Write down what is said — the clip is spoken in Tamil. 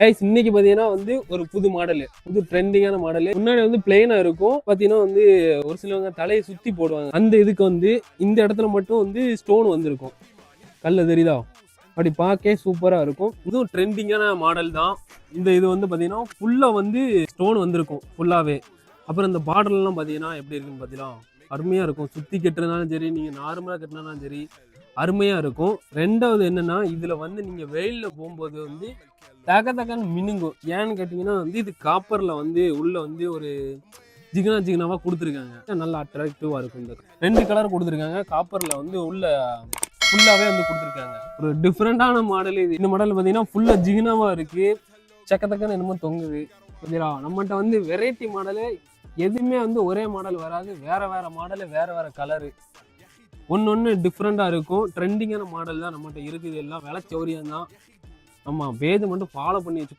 கைஸ் இன்னைக்கு பாத்தீங்கன்னா வந்து ஒரு புது மாடல், புது ட்ரெண்டிங்கான மாடல். முன்னாடி வந்து பிளெயினா இருக்கும், பாத்தீங்கன்னா வந்து ஒரு சிலவங்க தலையை சுத்தி போடுவாங்க. அந்த இதுக்கு வந்து இந்த இடத்துல மட்டும் வந்து ஸ்டோன் வந்திருக்கும். கல்ல தெரியுதா? அப்படி பார்க்க சூப்பரா இருக்கும். இதுவும் ட்ரெண்டிங்கான மாடல் தான். இந்த இது வந்து பாத்தீங்கன்னா ஃபுல்லா வந்து ஸ்டோன் வந்திருக்கும் ஃபுல்லாவே. அப்புறம் இந்த பார்டர் எல்லாம் பாத்தீங்கன்னா எப்படி இருக்குன்னு பாத்தீங்கன்னா அருமையா இருக்கும். சுத்தி கட்டுறதுனாலும் சரி, நீங்க நார்மலா கட்டினாலும் சரி அருமையா இருக்கும். ரெண்டாவது என்னன்னா, இதுல வந்து நீங்க வெயில்ல போகும்போது வந்து தக தகன்னு மினுங்கும். ஏன்னு கேட்டீங்கன்னா வந்து இது காப்பர்ல வந்து உள்ள வந்து ஒரு ஜிகினா ஜிகினாவா கொடுத்துருக்காங்க. நல்லா அட்ராக்டிவா இருக்கும். இந்த 2 கலர் கொடுத்துருக்காங்க. காப்பர்ல வந்து உள்ள ஃபுல்லாவே வந்து கொடுத்துருக்காங்க. ஒரு டிஃப்ரெண்டான மாடல் இது. இந்த மாடல் பார்த்தீங்கன்னா ஃபுல்லா ஜிகினாவா இருக்கு. சக்க தக்கன்னு என்னமோ தொங்குது. புரியுதா? நம்மகிட்ட வந்து வெரைட்டி மாடலு எதுவுமே வந்து ஒரே மாடல் வராது. வேற வேற மாடலு, வேற வேற கலரு, ஒன்று டிஃப்ரெண்டா இருக்கும். ட்ரெண்டிங்கான மாடல் தான் நம்மகிட்ட இருக்குது. எல்லாம் விலை சௌரியம் தான். ஆமா, பேஜ் மட்டும் ஃபாலோ பண்ணி வச்சு